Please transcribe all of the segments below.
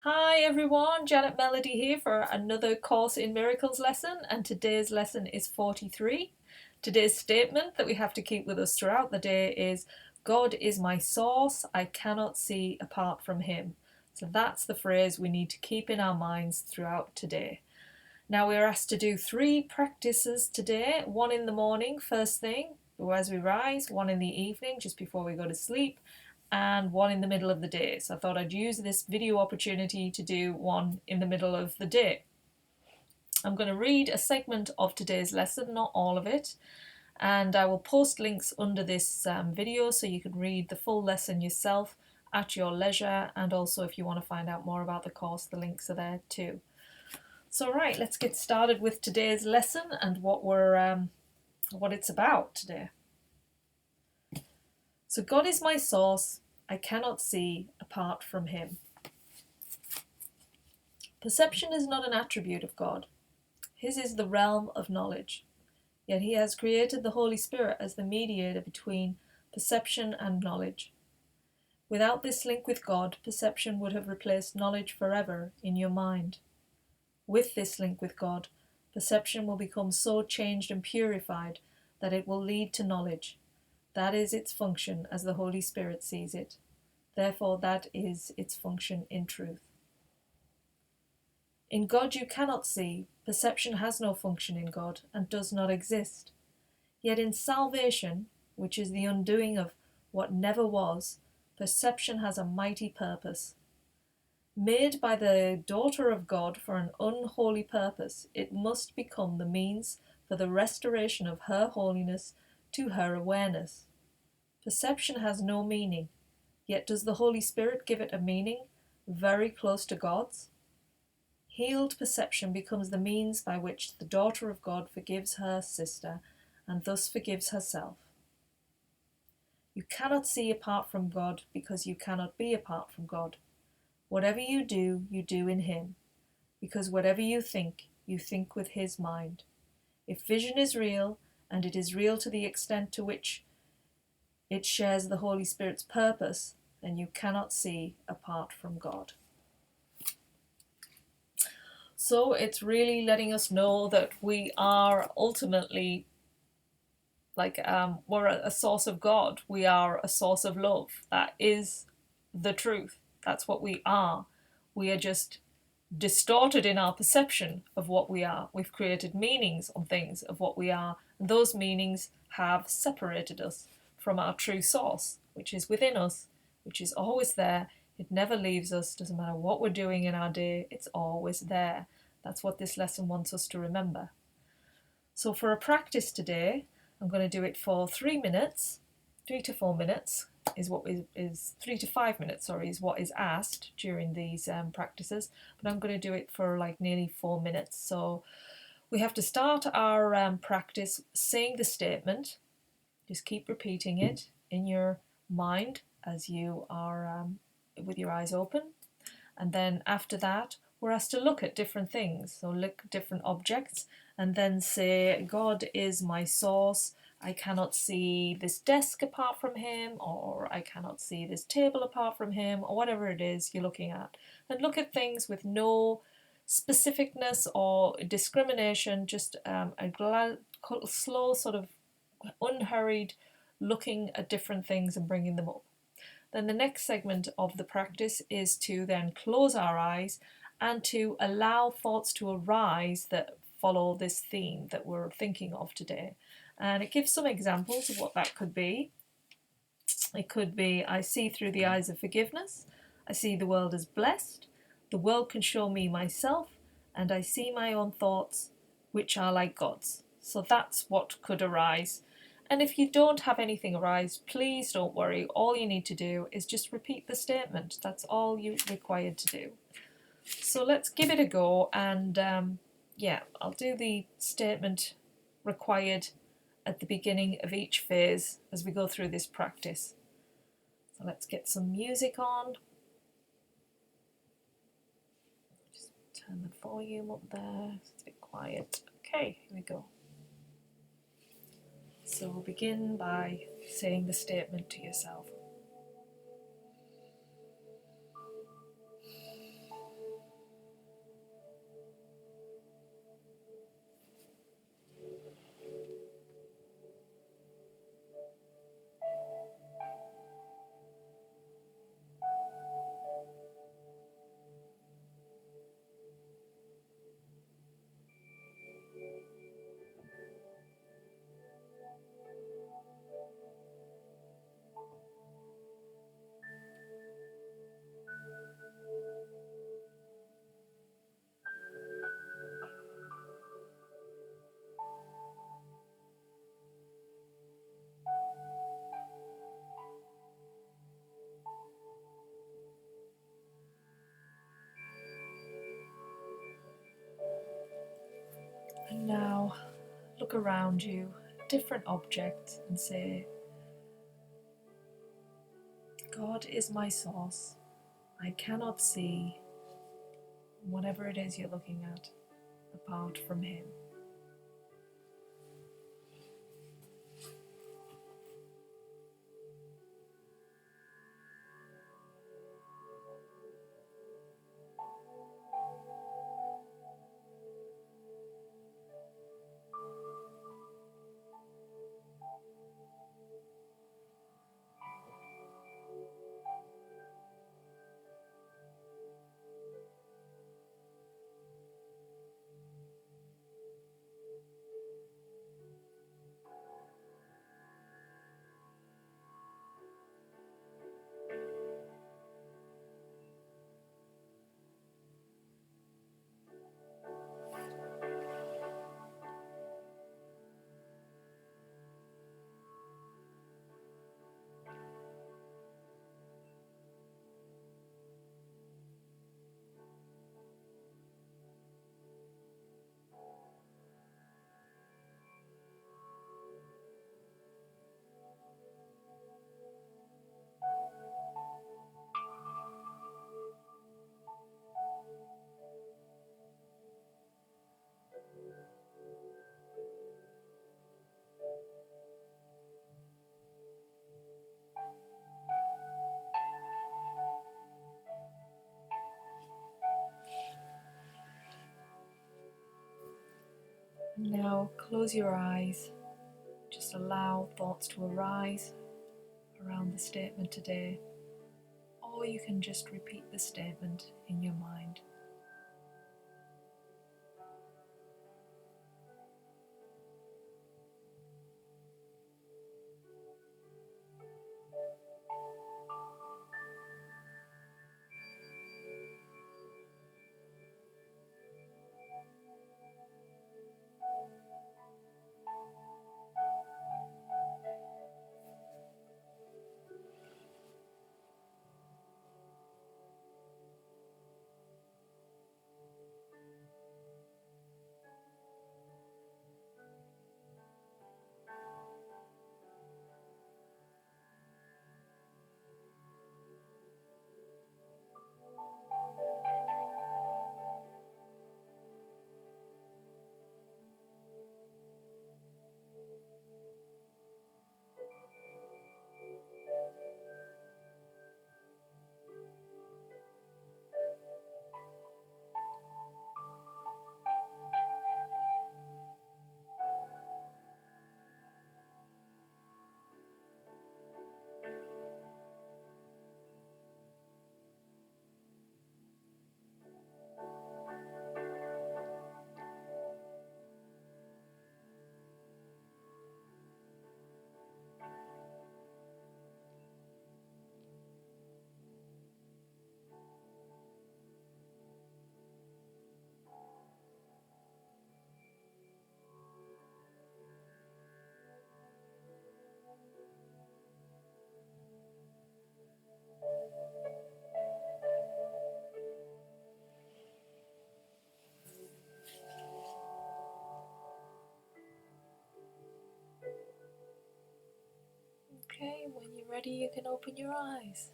Hi everyone, Janet Melody here for another Course in Miracles lesson, and today's lesson is 43. Today's statement that we have to keep with us throughout the day is, God is my source, I cannot see apart from him. So that's the phrase we need to keep in our minds throughout today. Now we're asked to do 3 practices today, one in the morning, first thing, as we rise, one in the evening, just before we go to sleep, and one in the middle of the day. So I thought I'd use this video opportunity to do one in the middle of the day. I'm going to read a segment of today's lesson, not all of it, and I will post links under this video so you can read the full lesson yourself at your leisure, and also if you want to find out more about the course, the links are there too. So right, let's get started with today's lesson and what it's about today. So God is my source, I cannot see apart from him. Perception is not an attribute of God. His is the realm of knowledge. Yet he has created the Holy Spirit as the mediator between perception and knowledge. Without this link with God, perception would have replaced knowledge forever in your mind. With this link with God, perception will become so changed and purified that it will lead to knowledge. That is its function as the Holy Spirit sees it. Therefore, that is its function in truth. In God you cannot see, perception has no function in God and does not exist. Yet in salvation, which is the undoing of what never was, perception has a mighty purpose. Made by the daughter of God for an unholy purpose, it must become the means for the restoration of her holiness to her awareness. Perception has no meaning, yet does the Holy Spirit give it a meaning very close to God's? Healed perception becomes the means by which the daughter of God forgives her sister and thus forgives herself. You cannot see apart from God because you cannot be apart from God. Whatever you do in him, because whatever you think with his mind. If vision is real, and it is real to the extent to which it shares the Holy Spirit's purpose, then you cannot see apart from God. So it's really letting us know that we are ultimately we're a source of God. We are a source of love. That is the truth. That's what we are. We are just distorted in our perception of what we are. We've created meanings on things of what we are, and those meanings have separated us from our true source, which is within us, which is always there. It never leaves us. Doesn't matter what we're doing in our day, it's always there. That's what this lesson wants us to remember. So for a practice today, I'm going to do it for 3 minutes. 3 to 4 minutes is what is 3 to 5 minutes, is what is asked during these practices. But I'm going to do it for like nearly 4 minutes. So we have to start our practice saying the statement. Just keep repeating it in your mind as you are with your eyes open. And then after that, we're asked to look at different things. So look at different objects and then say, God is my source. I cannot see this desk apart from him, or I cannot see this table apart from him, or whatever it is you're looking at. And look at things with no specificness or discrimination, just a slow sort of unhurried looking at different things and bringing them up. Then the next segment of the practice is to then close our eyes and to allow thoughts to arise that follow this theme that we're thinking of today. And it gives some examples of what that could be. It could be, I see through the eyes of forgiveness. I see the world as blessed. The world can show me myself, and I see my own thoughts, which are like God's. So that's what could arise. And if you don't have anything arise, please don't worry. All you need to do is just repeat the statement. That's all you're required to do. So let's give it a go, and I'll do the statement required at the beginning of each phase as we go through this practice. So let's get some music on. Just turn the volume up there. It's a bit quiet. Okay, here we go. So we'll begin by saying the statement to yourself. And now look around you, different objects, and say, God is my source. I cannot see whatever it is you're looking at apart from Him. And now close your eyes. Just allow thoughts to arise around the statement today, or you can just repeat the statement in your mind. Okay, when you're ready, you can open your eyes.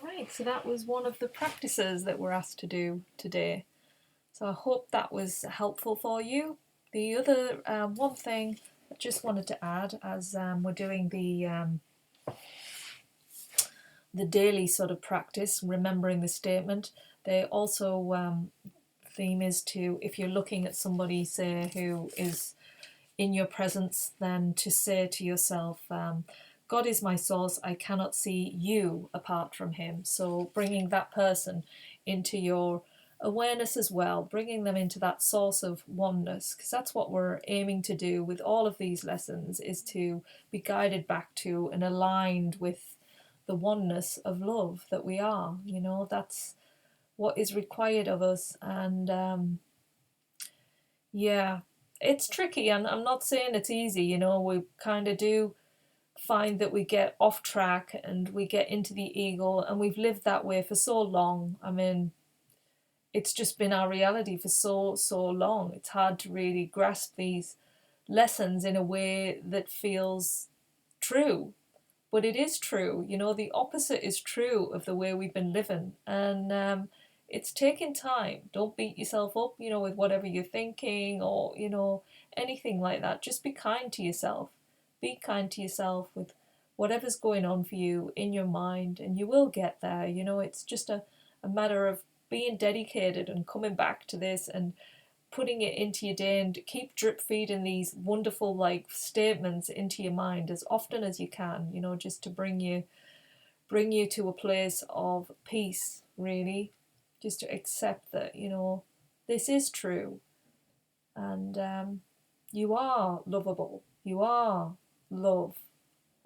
Right, so that was one of the practices that we're asked to do today. So I hope that was helpful for you. The other one thing I just wanted to add, as we're doing the daily sort of practice, remembering the statement, they also theme is to, if you're looking at somebody, say, who is in your presence, then to say to yourself, God is my source, I cannot see you apart from Him. So bringing that person into your awareness as well, bringing them into that source of oneness, because that's what we're aiming to do with all of these lessons, is to be guided back to and aligned with the oneness of love that we are. You know, that's what is required of us. And yeah, it's tricky, and I'm not saying it's easy. You know, we kind of do find that we get off track and we get into the ego, and we've lived that way for so long. I mean, it's just been our reality for so long. It's hard to really grasp these lessons in a way that feels true. But it is true, the opposite is true of the way we've been living. And it's taking time. Don't beat yourself up, with whatever you're thinking or, anything like that. Just be kind to yourself. Be kind to yourself with whatever's going on for you in your mind, and you will get there. It's just a matter of being dedicated and coming back to this and putting it into your day, and keep drip feeding these wonderful statements into your mind as often as you can, just to bring you to a place of peace, really. Just to accept that, this is true, and you are lovable, you are love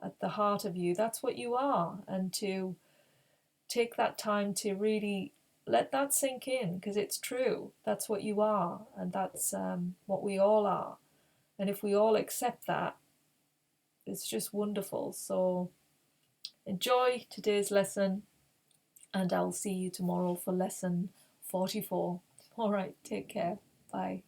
at the heart of you. That's what you are. And to take that time to really let that sink in, because it's true. That's what you are, and that's what we all are. And if we all accept that, it's just wonderful. So enjoy today's lesson, and I'll see you tomorrow for lesson 44. All right, take care. Bye.